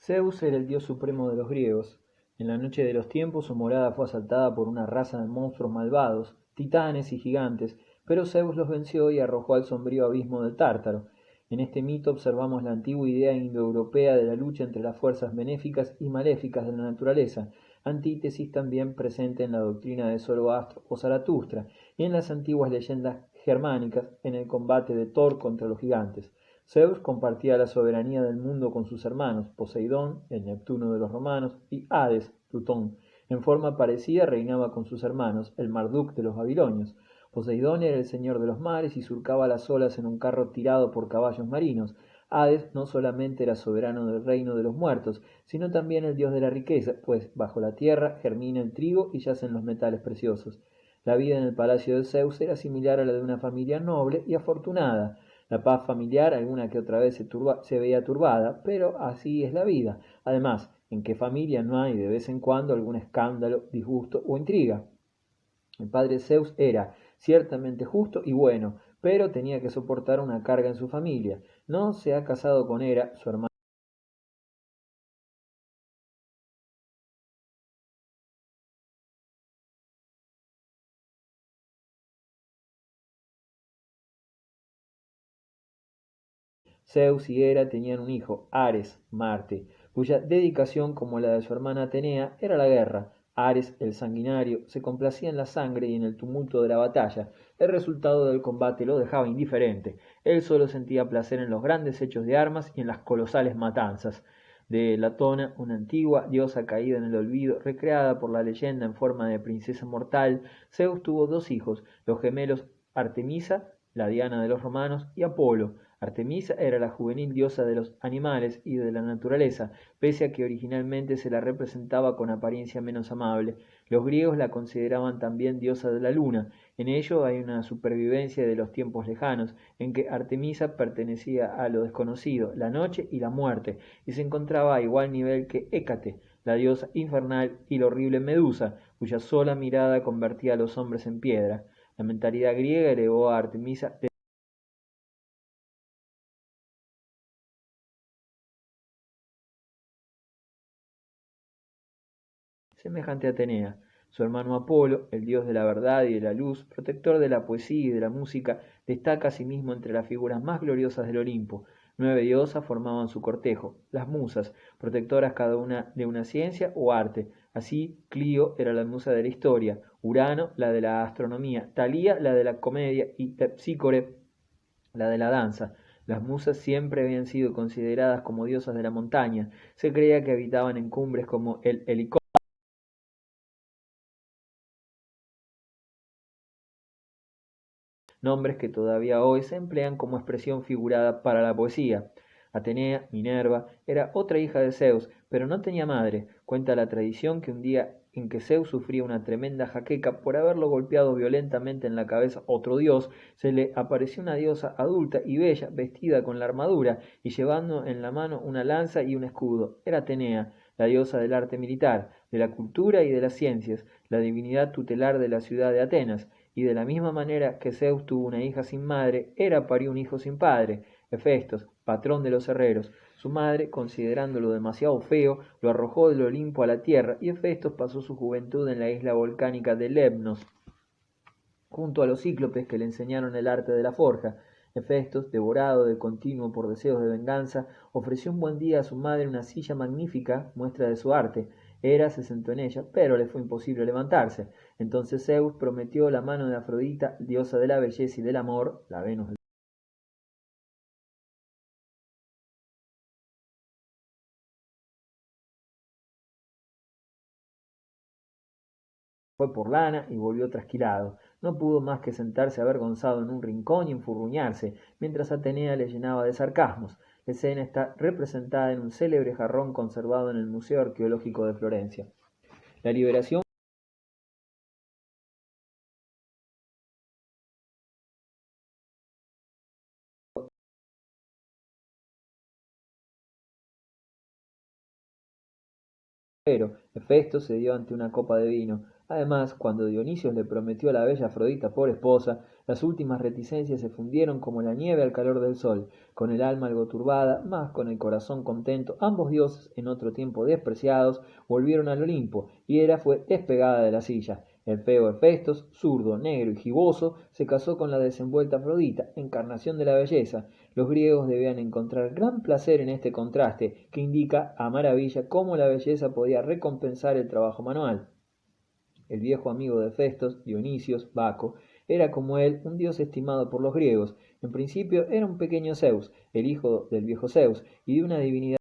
Zeus era el dios supremo de los griegos. En la noche de los tiempos su morada fue asaltada por una raza de monstruos malvados, titanes y gigantes, pero Zeus los venció y arrojó al sombrío abismo del Tártaro. En este mito observamos la antigua idea indoeuropea de la lucha entre las fuerzas benéficas y maléficas de la naturaleza, antítesis también presente en la doctrina de Zoroastro o Zaratustra y en las antiguas leyendas germánicas en el combate de Thor contra los gigantes. Zeus compartía la soberanía del mundo con sus hermanos, Poseidón, el Neptuno de los romanos, y Hades, Plutón. En forma parecida reinaba con sus hermanos, el Marduk de los babilonios. Poseidón era el señor de los mares y surcaba las olas en un carro tirado por caballos marinos. Hades no solamente era soberano del reino de los muertos, sino también el dios de la riqueza, pues bajo la tierra germina el trigo y yacen los metales preciosos. La vida en el palacio de Zeus era similar a la de una familia noble y afortunada. La paz familiar alguna que otra vez se veía turbada, pero así es la vida. Además, ¿en qué familia no hay de vez en cuando algún escándalo, disgusto o intriga? El padre Zeus era ciertamente justo y bueno, pero tenía que soportar una carga en su familia. No se ha casado con Hera, su hermana. Zeus y Hera tenían un hijo, Ares, Marte, cuya dedicación, como la de su hermana Atenea, era la guerra. Ares, el sanguinario, se complacía en la sangre y en el tumulto de la batalla. El resultado del combate lo dejaba indiferente. Él solo sentía placer en los grandes hechos de armas y en las colosales matanzas. De Latona, una antigua diosa caída en el olvido, recreada por la leyenda en forma de princesa mortal, Zeus tuvo dos hijos, los gemelos Artemisa, la Diana de los romanos, y Apolo. Artemisa era la juvenil diosa de los animales y de la naturaleza, pese a que originalmente se la representaba con apariencia menos amable. Los griegos la consideraban también diosa de la luna. En ello hay una supervivencia de los tiempos lejanos, en que Artemisa pertenecía a lo desconocido, la noche y la muerte, y se encontraba a igual nivel que Hécate, la diosa infernal, y la horrible Medusa, cuya sola mirada convertía a los hombres en piedra. La mentalidad griega elevó a Artemisa semejante a Atenea. Su hermano Apolo, el dios de la verdad y de la luz, protector de la poesía y de la música, destaca asimismo entre las figuras más gloriosas del Olimpo. 9 diosas formaban su cortejo, las musas, protectoras cada una de una ciencia o arte. Así, Clio era la musa de la historia, Urano la de la astronomía, Talía la de la comedia y Terpsícore la de la danza. Las musas siempre habían sido consideradas como diosas de la montaña. Se creía que habitaban en cumbres como el Helicóptero, nombres que todavía hoy se emplean como expresión figurada para la poesía. Atenea, Minerva, era otra hija de Zeus, pero no tenía madre. Cuenta la tradición que un día en que Zeus sufría una tremenda jaqueca por haberlo golpeado violentamente en la cabeza otro dios, se le apareció una diosa adulta y bella, vestida con la armadura y llevando en la mano una lanza y un escudo. Era Atenea, la diosa del arte militar, de la cultura y de las ciencias, la divinidad tutelar de la ciudad de Atenas. Y de la misma manera que Zeus tuvo una hija sin madre, Hera parió un hijo sin padre, Hefestos, patrón de los herreros. Su madre, considerándolo demasiado feo, lo arrojó del Olimpo a la tierra, y Hefestos pasó su juventud en la isla volcánica de Lemnos, junto a los cíclopes que le enseñaron el arte de la forja. Hefestos, devorado de continuo por deseos de venganza, ofreció un buen día a su madre una silla magnífica, muestra de su arte. Hera se sentó en ella, pero le fue imposible levantarse. Entonces Zeus prometió la mano de Afrodita, diosa de la belleza y del amor, la Venus fue por lana y volvió trasquilado. No pudo más que sentarse avergonzado en un rincón y enfurruñarse, mientras Atenea le llenaba de sarcasmos. La escena está representada en un célebre jarrón conservado en el Museo Arqueológico de Florencia. La liberación pero Hefesto cedió ante una copa de vino. Además, cuando Dionisio le prometió a la bella Afrodita por esposa, las últimas reticencias se fundieron como la nieve al calor del sol. Con el alma algo turbada, mas con el corazón contento, ambos dioses, en otro tiempo despreciados, volvieron al Olimpo, y Hera fue despegada de la silla. El feo Hefestos, zurdo, negro y giboso, se casó con la desenvuelta Afrodita, encarnación de la belleza. Los griegos debían encontrar gran placer en este contraste, que indica a maravilla cómo la belleza podía recompensar el trabajo manual. El viejo amigo de Hefestos, Dionisios, Baco, era como él un dios estimado por los griegos. En principio era un pequeño Zeus, el hijo del viejo Zeus, y de una divinidad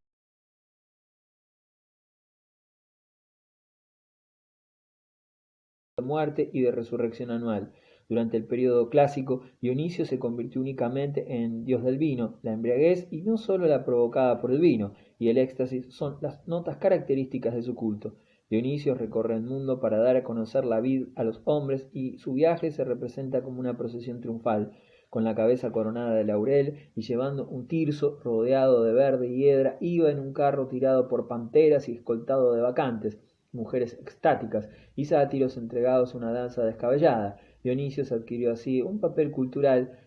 de muerte y de resurrección anual. Durante el período clásico, Dionisio se convirtió únicamente en dios del vino. La embriaguez, y no sólo la provocada por el vino, y el éxtasis son las notas características de su culto. Dionisio recorre el mundo para dar a conocer la vid a los hombres, y su viaje se representa como una procesión triunfal, con la cabeza coronada de laurel y llevando un tirso rodeado de verde hiedra, iba en un carro tirado por panteras y escoltado de bacantes, mujeres extáticas y sátiros entregados a una danza descabellada. Dionisio adquirió así un papel cultural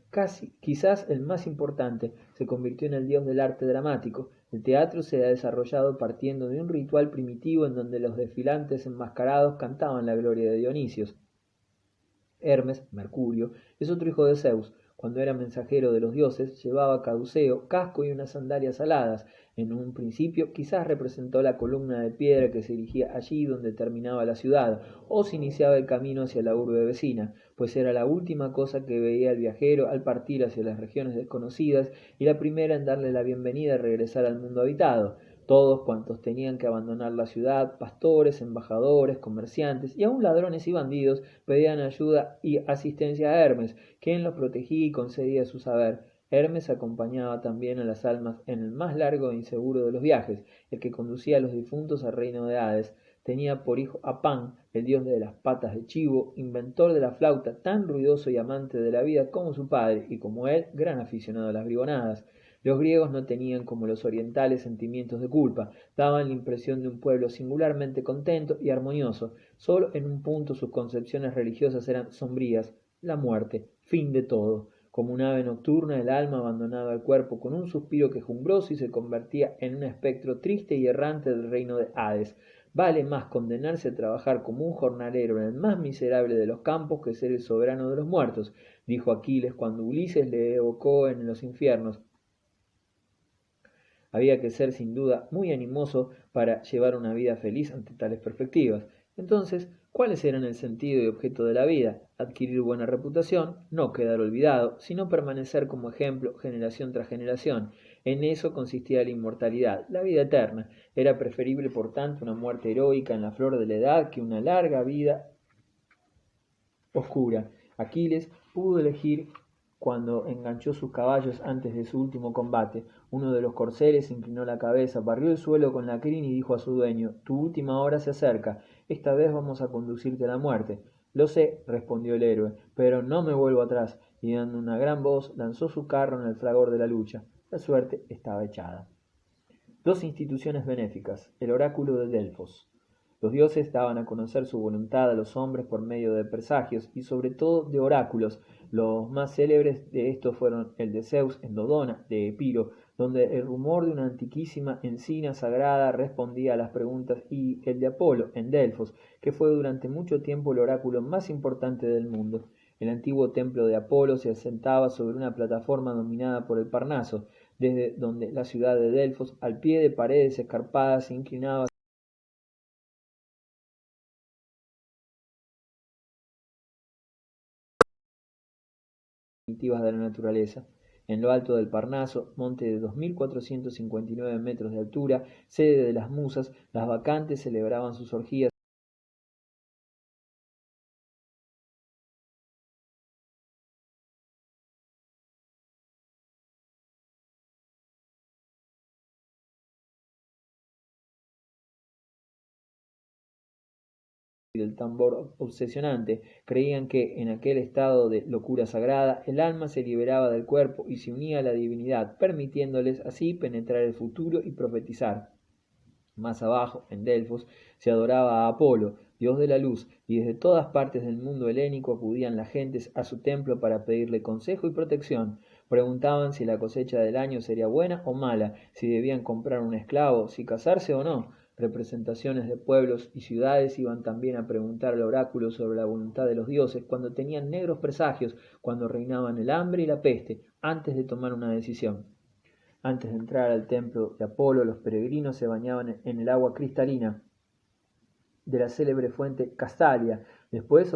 quizás el más importante, se convirtió en el dios del arte dramático. El teatro se ha desarrollado partiendo de un ritual primitivo en donde los desfilantes enmascarados cantaban la gloria de Dionisio. Hermes, Mercurio, es otro hijo de Zeus. Cuando era mensajero de los dioses, llevaba caduceo, casco y unas sandalias aladas. En un principio quizás representó la columna de piedra que se erigía allí donde terminaba la ciudad, o se iniciaba el camino hacia la urbe vecina, pues era la última cosa que veía el viajero al partir hacia las regiones desconocidas y la primera en darle la bienvenida a regresar al mundo habitado. Todos cuantos tenían que abandonar la ciudad, pastores, embajadores, comerciantes y aun ladrones y bandidos, pedían ayuda y asistencia a Hermes, quien los protegía y concedía su saber. Hermes acompañaba también a las almas en el más largo e inseguro de los viajes, el que conducía a los difuntos al reino de Hades. Tenía por hijo a Pan, el dios de las patas de chivo, inventor de la flauta, tan ruidoso y amante de la vida como su padre, y como él, gran aficionado a las bribonadas. Los griegos no tenían como los orientales sentimientos de culpa, daban la impresión de un pueblo singularmente contento y armonioso. Solo en un punto sus concepciones religiosas eran sombrías: la muerte, fin de todo. Como un ave nocturna, el alma abandonaba el cuerpo con un suspiro quejumbroso y se convertía en un espectro triste y errante del reino de Hades. Vale más condenarse a trabajar como un jornalero en el más miserable de los campos que ser el soberano de los muertos, dijo Aquiles cuando Ulises le evocó en los infiernos. Había que ser sin duda muy animoso para llevar una vida feliz ante tales perspectivas. Entonces, ¿cuáles eran el sentido y objeto de la vida? Adquirir buena reputación, no quedar olvidado, sino permanecer como ejemplo generación tras generación. En eso consistía la inmortalidad, la vida eterna. Era preferible, por tanto, una muerte heroica en la flor de la edad que una larga vida oscura. Aquiles pudo elegir cuando enganchó sus caballos antes de su último combate. Uno de los corceles inclinó la cabeza, barrió el suelo con la crin y dijo a su dueño: Tu última hora se acerca, esta vez vamos a conducirte a la muerte. Lo sé, respondió el héroe, pero no me vuelvo atrás, y dando una gran voz lanzó su carro en el fragor de la lucha. La suerte estaba echada. Dos instituciones benéficas: el oráculo de Delfos. Los dioses daban a conocer su voluntad a los hombres por medio de presagios y sobre todo de oráculos. Los más célebres de estos fueron el de Zeus en Dodona, de Epiro, donde el rumor de una antiquísima encina sagrada respondía a las preguntas, y el de Apolo en Delfos, que fue durante mucho tiempo el oráculo más importante del mundo. El antiguo templo de Apolo se asentaba sobre una plataforma dominada por el Parnaso, desde donde la ciudad de Delfos, al pie de paredes escarpadas, se inclinaba primitivas de la naturaleza. En lo alto del Parnaso, monte de 2459 metros de altura, sede de las musas, las bacantes celebraban sus orgías del tambor obsesionante. Creían que, en aquel estado de locura sagrada, el alma se liberaba del cuerpo y se unía a la divinidad, permitiéndoles así penetrar el futuro y profetizar. Más abajo, en Delfos, se adoraba a Apolo, dios de la luz, y desde todas partes del mundo helénico acudían las gentes a su templo para pedirle consejo y protección. Preguntaban si la cosecha del año sería buena o mala, si debían comprar un esclavo, si casarse o no. Representaciones de pueblos y ciudades iban también a preguntar al oráculo sobre la voluntad de los dioses cuando tenían negros presagios, cuando reinaban el hambre y la peste, antes de tomar una decisión. Antes de entrar al templo de Apolo, los peregrinos se bañaban en el agua cristalina de la célebre fuente Castalia. Después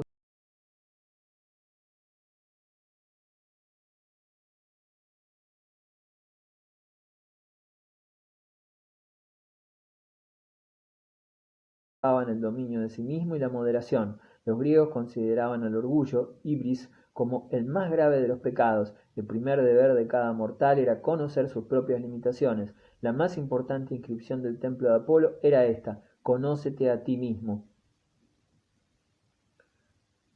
observaban el dominio de sí mismo y la moderación. Los griegos consideraban al orgullo, ibris, como el más grave de los pecados. El primer deber de cada mortal era conocer sus propias limitaciones. La más importante inscripción del templo de Apolo era esta: conócete a ti mismo.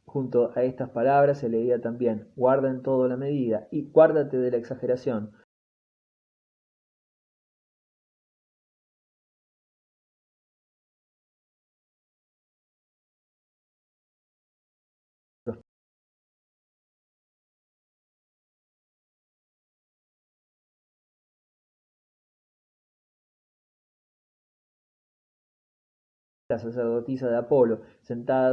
Junto a estas palabras se leía también: guarda en todo la medida y guárdate de la exageración. La sacerdotisa de Apolo, sentada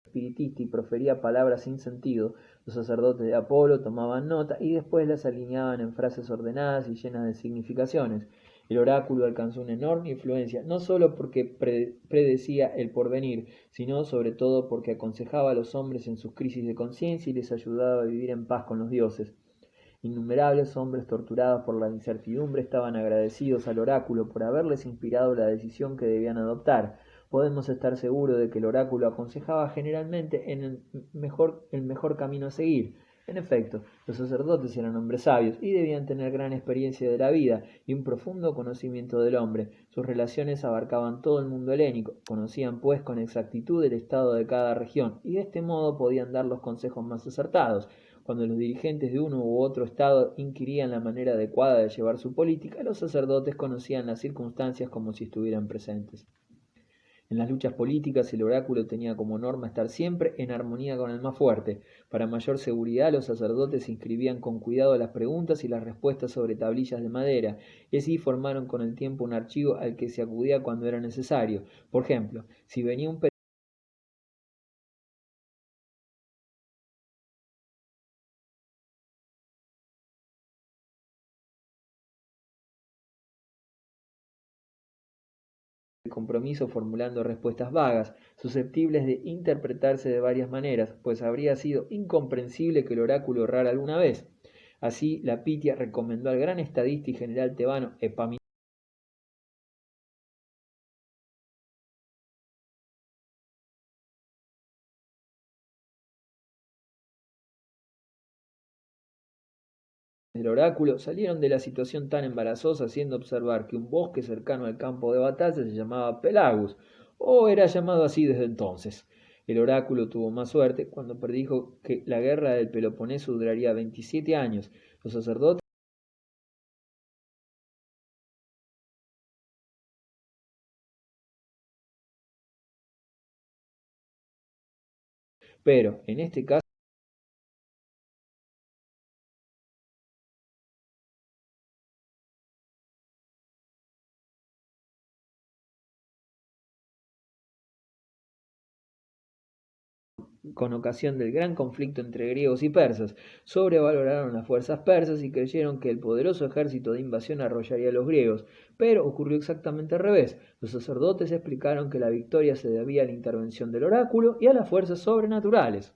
espiritista y profería palabras sin sentido. Los sacerdotes de Apolo tomaban nota y después las alineaban en frases ordenadas y llenas de significaciones. El oráculo alcanzó una enorme influencia, no sólo porque predecía el porvenir, sino sobre todo porque aconsejaba a los hombres en sus crisis de conciencia y les ayudaba a vivir en paz con los dioses. Innumerables hombres torturados por la incertidumbre estaban agradecidos al oráculo por haberles inspirado la decisión que debían adoptar. Podemos estar seguros de que el oráculo aconsejaba generalmente en el mejor camino a seguir. En efecto, los sacerdotes eran hombres sabios y debían tener gran experiencia de la vida y un profundo conocimiento del hombre. Sus relaciones abarcaban todo el mundo helénico, conocían pues con exactitud el estado de cada región y de este modo podían dar los consejos más acertados. Cuando los dirigentes de uno u otro estado inquirían la manera adecuada de llevar su política, los sacerdotes conocían las circunstancias como si estuvieran presentes. En las luchas políticas el oráculo tenía como norma estar siempre en armonía con el más fuerte. Para mayor seguridad los sacerdotes inscribían con cuidado las preguntas y las respuestas sobre tablillas de madera, y así formaron con el tiempo un archivo al que se acudía cuando era necesario. Por ejemplo, si venía un compromiso formulando respuestas vagas, susceptibles de interpretarse de varias maneras, pues habría sido incomprensible que el oráculo errara alguna vez. Así, la Pitia recomendó al gran estadista y general tebano Epaminondas del oráculo salieron de la situación tan embarazosa haciendo observar que un bosque cercano al campo de batalla se llamaba Pelagus, o era llamado así desde entonces. El oráculo tuvo más suerte cuando predijo que la guerra del Peloponeso duraría 27 años. Los sacerdotes, pero en este caso con ocasión del gran conflicto entre griegos y persas, sobrevaloraron las fuerzas persas y creyeron que el poderoso ejército de invasión arrollaría a los griegos, pero ocurrió exactamente al revés. Los sacerdotes explicaron que la victoria se debía a la intervención del oráculo y a las fuerzas sobrenaturales.